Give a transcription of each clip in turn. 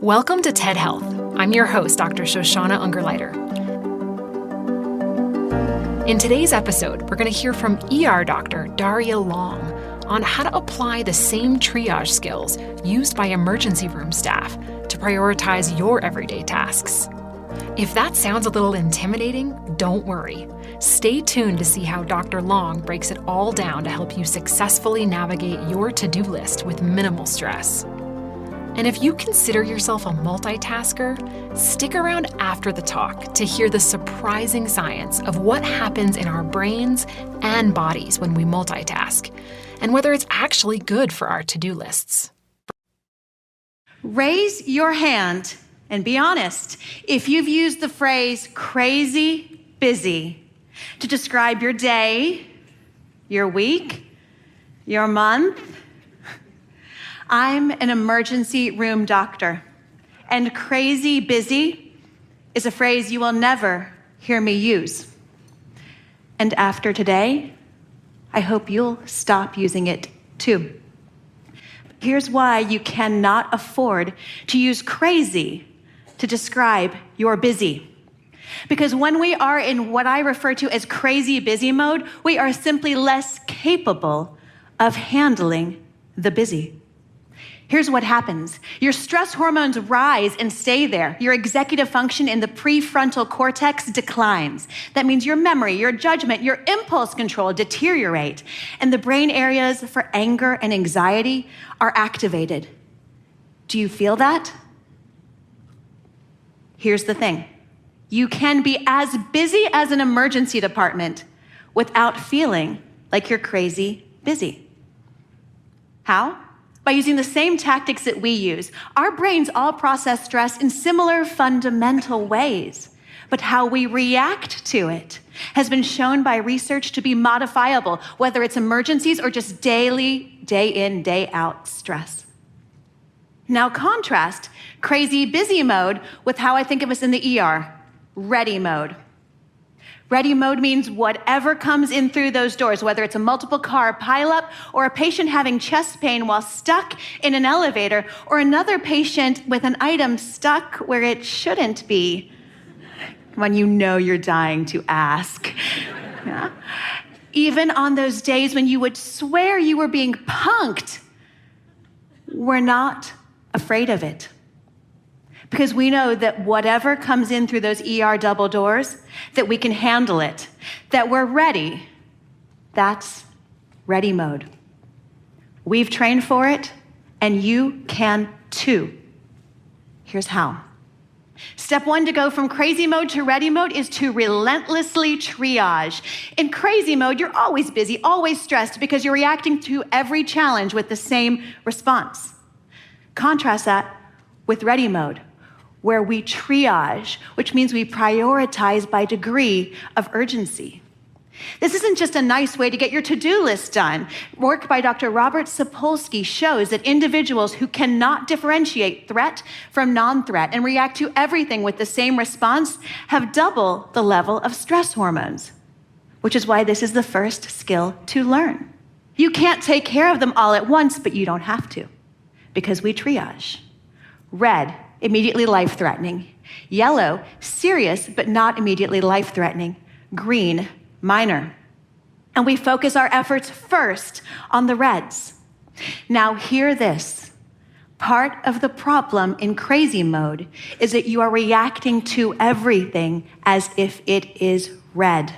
Welcome to TED Health. I'm your host, Dr. Shoshana Ungerleider. In today's episode, we're going to hear from ER doctor Darria Long on how to apply the same triage skills used by emergency room staff to prioritize your everyday tasks. If that sounds a little intimidating, don't worry. Stay tuned to see how Dr. Long breaks it all down to help you successfully navigate your to-do list with minimal stress. And if you consider yourself a multitasker, stick around after the talk to hear the surprising science of what happens in our brains and bodies when we multitask, and whether it's actually good for our to-do lists. Raise your hand and be honest if you've used the phrase crazy busy to describe your day, your week, your month. I'm an emergency room doctor, and crazy busy is a phrase you will never hear me use. And after today, I hope you'll stop using it too. Here's why you cannot afford to use crazy to describe your busy. Because when we are in what I refer to as crazy busy mode, we are simply less capable of handling the busy. Here's what happens. Your stress hormones rise and stay there. Your executive function in the prefrontal cortex declines. That means your memory, your judgment, your impulse control deteriorate, and the brain areas for anger and anxiety are activated. Do you feel that? Here's the thing. You can be as busy as an emergency department without feeling like you're crazy busy. How? By using the same tactics that we use. Our brains all process stress in similar fundamental ways, but how we react to it has been shown by research to be modifiable, whether it's emergencies or just daily, day in, day out stress. Now contrast crazy busy mode with how I think of us in the ER, ready mode. Ready mode means whatever comes in through those doors, whether it's a multiple car pileup or a patient having chest pain while stuck in an elevator, or another patient with an item stuck where it shouldn't be, when you know you're dying to ask. Yeah? Even on those days when you would swear you were being punked, we're not afraid of it. Because we know that whatever comes in through those ER double doors, that we can handle it, that we're ready. That's ready mode. We've trained for it, and you can too. Here's how. Step one to go from crazy mode to ready mode is to relentlessly triage. In crazy mode, you're always busy, always stressed, because you're reacting to every challenge with the same response. Contrast that with ready mode, where we triage, which means we prioritize by degree of urgency. This isn't just a nice way to get your to-do list done. Work by Dr. Robert Sapolsky shows that individuals who cannot differentiate threat from non-threat and react to everything with the same response have double the level of stress hormones, which is why this is the first skill to learn. You can't take care of them all at once, but you don't have to, because we triage. Red, immediately life-threatening. Yellow, serious but not immediately life-threatening. Green, minor. And we focus our efforts first on the reds. Now hear this. Part of the problem in crazy mode is that you are reacting to everything as if it is red.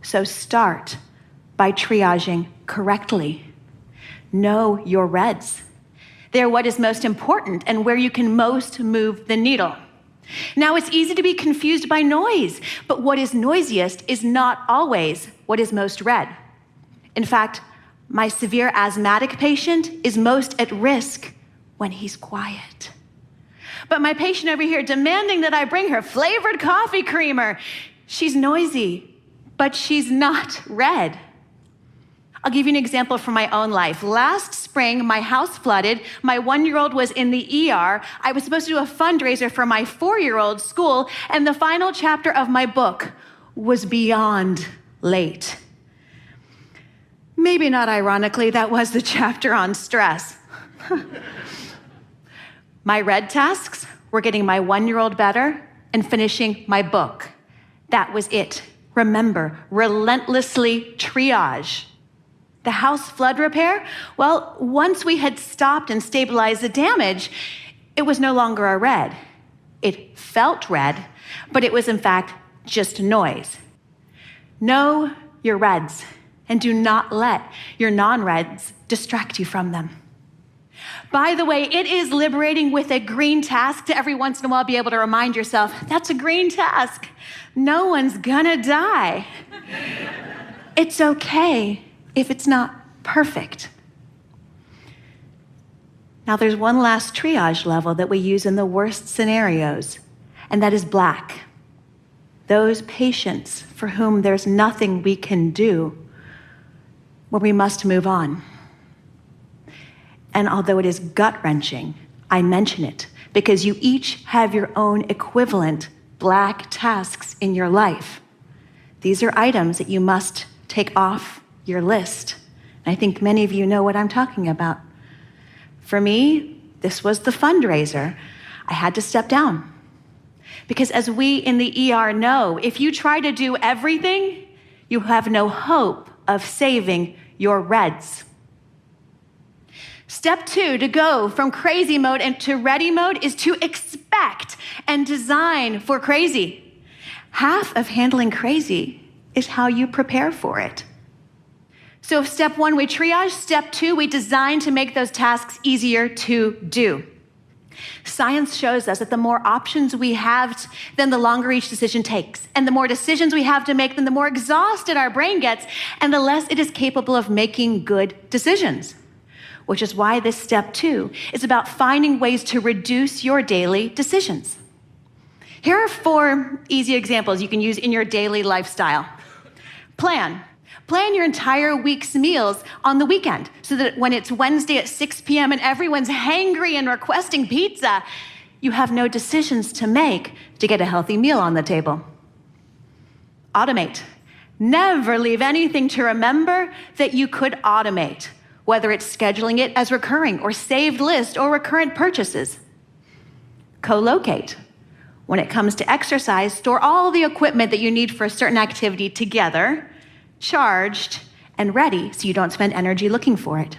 So start by triaging correctly. Know your reds. They're what is most important and where you can most move the needle. Now, it's easy to be confused by noise, but what is noisiest is not always what is most red. In fact, my severe asthmatic patient is most at risk when he's quiet. But my patient over here demanding that I bring her flavored coffee creamer, she's noisy, but she's not red. I'll give you an example from my own life. Last spring, my house flooded. My 1-year-old was in the ER. I was supposed to do a fundraiser for my 4-year-old's school, and the final chapter of my book was beyond late. Maybe not ironically, that was the chapter on stress. My red tasks were getting my 1-year-old better and finishing my book. That was it. Remember, relentlessly triage. The house flood repair? Well, once we had stopped and stabilized the damage, it was no longer a red. It felt red, but it was in fact just noise. Know your reds and do not let your non-reds distract you from them. By the way, it is liberating with a green task to every once in a while be able to remind yourself, that's a green task. No one's gonna die. It's okay if it's not perfect. Now, there's one last triage level that we use in the worst scenarios, and that is black. Those patients for whom there's nothing we can do, where we must move on. And although it is gut-wrenching, I mention it because you each have your own equivalent black tasks in your life. These are items that you must take off your list. And I think many of you know what I'm talking about. For me, this was the fundraiser. I had to step down. Because as we in the ER know, if you try to do everything, you have no hope of saving your reds. Step 2, to go from crazy mode into ready mode, is to expect and design for crazy. Half of handling crazy is how you prepare for it. So if step 1, we triage, step 2, we design to make those tasks easier to do. Science shows us that the more options we have, then the longer each decision takes. And the more decisions we have to make, then the more exhausted our brain gets, and the less it is capable of making good decisions. Which is why this step 2 is about finding ways to reduce your daily decisions. Here are 4 easy examples you can use in your daily lifestyle. Plan your entire week's meals on the weekend so that when it's Wednesday at 6 p.m. and everyone's hangry and requesting pizza, you have no decisions to make to get a healthy meal on the table. Automate. Never leave anything to remember that you could automate, whether it's scheduling it as recurring or saved list or recurrent purchases. Co-locate. When it comes to exercise, store all the equipment that you need for a certain activity together, charged and ready so you don't spend energy looking for it.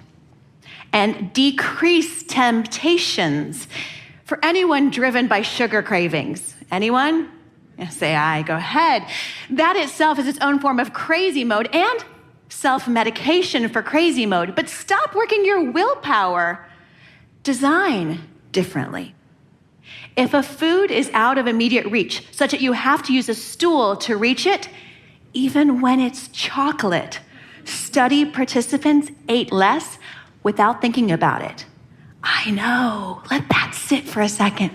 And decrease temptations. For anyone driven by sugar cravings, anyone? Say aye, go ahead. That itself is its own form of crazy mode and self-medication for crazy mode. But stop working your willpower. Design differently. If a food is out of immediate reach, such that you have to use a stool to reach it, even when it's chocolate, study participants ate less without thinking about it. I know, let that sit for a second.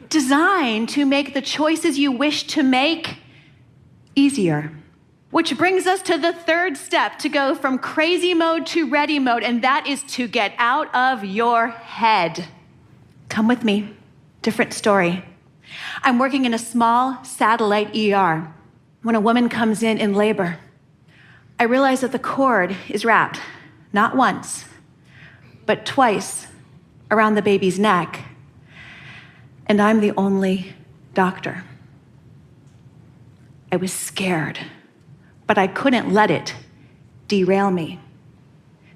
Design to make the choices you wish to make easier. Which brings us to the 3rd step, to go from crazy mode to ready mode, and that is to get out of your head. Come with me, different story. I'm working in a small satellite ER. When a woman comes in labor, I realize that the cord is wrapped, not once, but twice around the baby's neck, and I'm the only doctor. I was scared, but I couldn't let it derail me.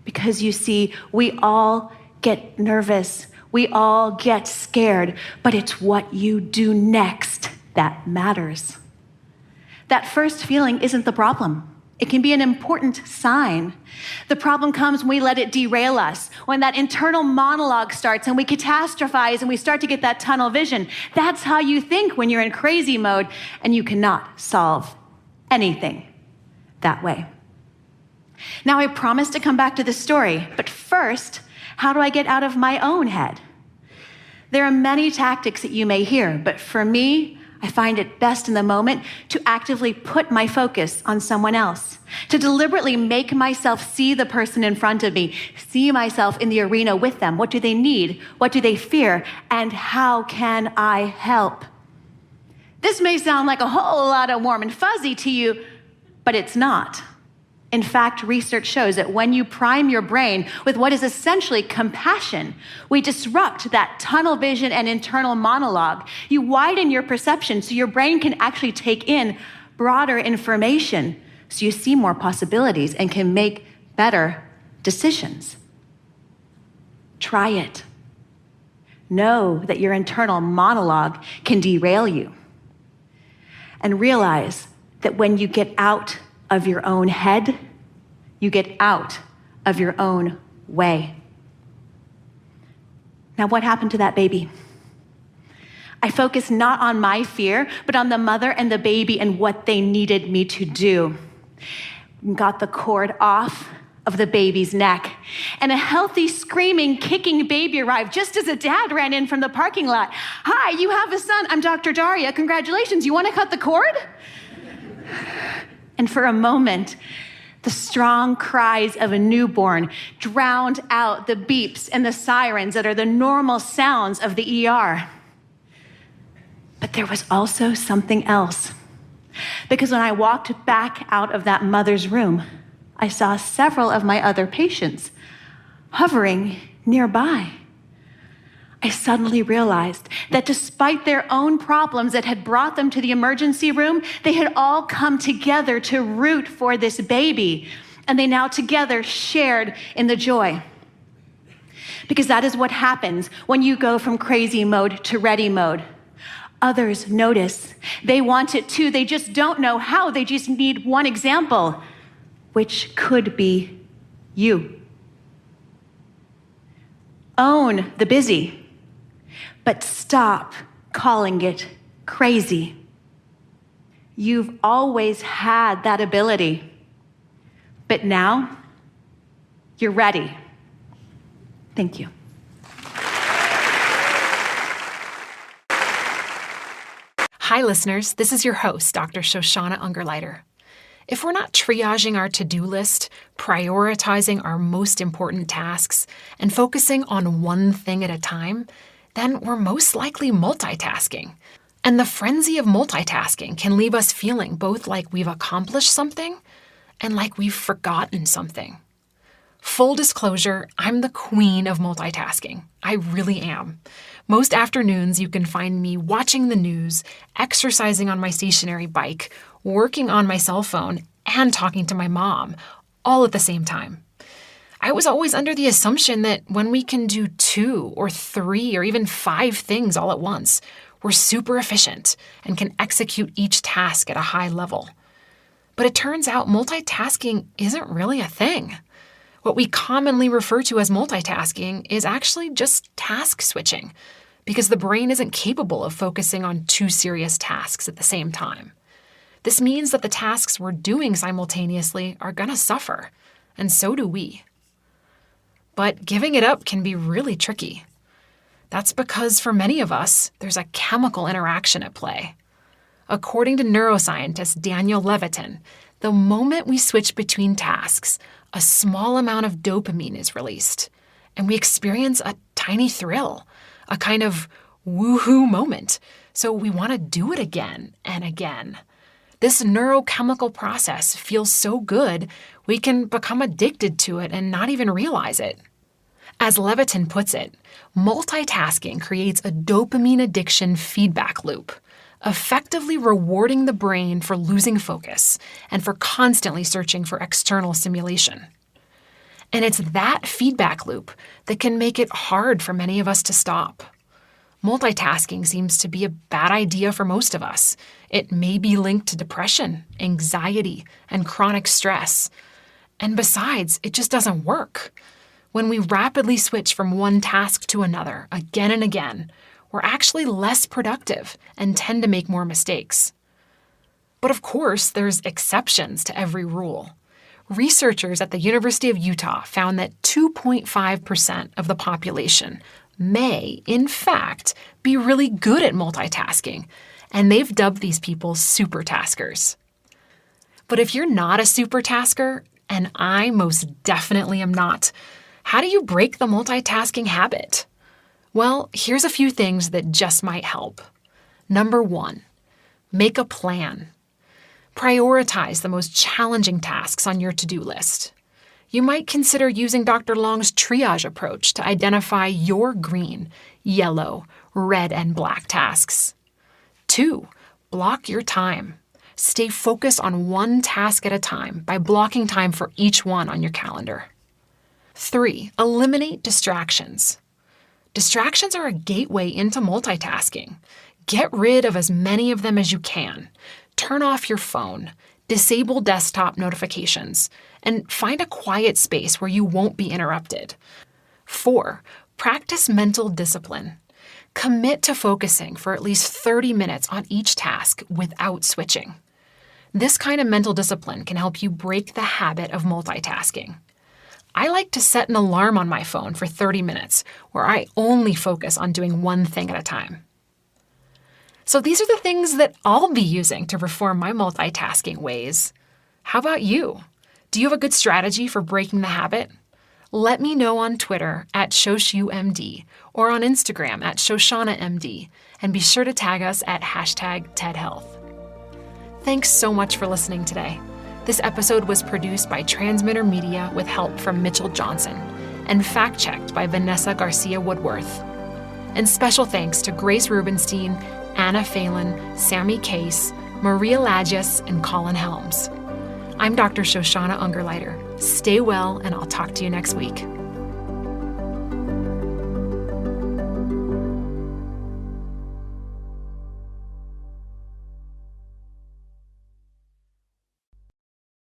Because you see, we all get nervous, we all get scared, but it's what you do next that matters. That first feeling isn't the problem. It can be an important sign. The problem comes when we let it derail us, when that internal monologue starts and we catastrophize and we start to get that tunnel vision. That's how you think when you're in crazy mode, and you cannot solve anything that way. Now, I promise to come back to this story, but first, how do I get out of my own head? There are many tactics that you may hear, but for me, I find it best in the moment to actively put my focus on someone else, to deliberately make myself see the person in front of me, see myself in the arena with them. What do they need? What do they fear? And how can I help? This may sound like a whole lot of warm and fuzzy to you, but it's not. In fact, research shows that when you prime your brain with what is essentially compassion, we disrupt that tunnel vision and internal monologue. You widen your perception so your brain can actually take in broader information, so you see more possibilities and can make better decisions. Try it. Know that your internal monologue can derail you. And realize that when you get out of your own head, you get out of your own way. Now, what happened to that baby? I focused not on my fear, but on the mother and the baby and what they needed me to do. Got the cord off of the baby's neck, and a healthy, screaming, kicking baby arrived just as a dad ran in from the parking lot. "Hi, you have a son. I'm Dr. Darria. Congratulations. You want to cut the cord?" And for a moment, the strong cries of a newborn drowned out the beeps and the sirens that are the normal sounds of the ER. But there was also something else. Because when I walked back out of that mother's room, I saw several of my other patients hovering nearby. I suddenly realized that despite their own problems that had brought them to the emergency room, they had all come together to root for this baby, and they now together shared in the joy. Because that is what happens when you go from crazy mode to ready mode. Others notice. They want it too. They just don't know how. They just need one example, which could be you. Own the busy. But stop calling it crazy. You've always had that ability, but now you're ready. Thank you. Hi, listeners. This is your host, Dr. Shoshana Ungerleider. If we're not triaging our to-do list, prioritizing our most important tasks, and focusing on one thing at a time, then we're most likely multitasking. And the frenzy of multitasking can leave us feeling both like we've accomplished something and like we've forgotten something. Full disclosure, I'm the queen of multitasking. I really am. Most afternoons, you can find me watching the news, exercising on my stationary bike, working on my cell phone, and talking to my mom, all at the same time. I was always under the assumption that when we can do 2 or 3 or even 5 things all at once, we're super efficient and can execute each task at a high level. But it turns out multitasking isn't really a thing. What we commonly refer to as multitasking is actually just task switching, because the brain isn't capable of focusing on 2 serious tasks at the same time. This means that the tasks we're doing simultaneously are going to suffer, and so do we. But giving it up can be really tricky. That's because for many of us, there's a chemical interaction at play. According to neuroscientist Daniel Levitin, the moment we switch between tasks, a small amount of dopamine is released, and we experience a tiny thrill, a kind of woohoo moment, so we want to do it again and again. This neurochemical process feels so good, we can become addicted to it and not even realize it. As Levitin puts it, multitasking creates a dopamine addiction feedback loop, effectively rewarding the brain for losing focus and for constantly searching for external stimulation. And it's that feedback loop that can make it hard for many of us to stop. Multitasking seems to be a bad idea for most of us. It may be linked to depression, anxiety, and chronic stress. And besides, it just doesn't work. When we rapidly switch from one task to another again and again, we're actually less productive and tend to make more mistakes. But of course, there's exceptions to every rule. Researchers at the University of Utah found that 2.5% of the population may, in fact, be really good at multitasking, and they've dubbed these people supertaskers. But if you're not a supertasker, and I most definitely am not, how do you break the multitasking habit? Well, here's a few things that just might help. Number 1, make a plan. Prioritize the most challenging tasks on your to-do list. You might consider using Dr. Long's triage approach to identify your green, yellow, red, and black tasks. 2. Block your time. Stay focused on one task at a time by blocking time for each one on your calendar. 3. Eliminate distractions. Distractions are a gateway into multitasking. Get rid of as many of them as you can. Turn off your phone, disable desktop notifications, and find a quiet space where you won't be interrupted. 4. Practice mental discipline. Commit to focusing for at least 30 minutes on each task without switching. This kind of mental discipline can help you break the habit of multitasking. I like to set an alarm on my phone for 30 minutes where I only focus on doing one thing at a time. So these are the things that I'll be using to reform my multitasking ways. How about you? Do you have a good strategy for breaking the habit? Let me know on Twitter at ShoshUMD or on Instagram at ShoshanaMD, and be sure to tag us at #TEDHealth. Thanks so much for listening today. This episode was produced by Transmitter Media with help from Mitchell Johnson and fact-checked by Vanessa Garcia Woodworth. And special thanks to Grace Rubenstein, Anna Phelan, Sammy Case, Maria Lagius, and Colin Helms. I'm Dr. Shoshana Ungerleider. Stay well, and I'll talk to you next week.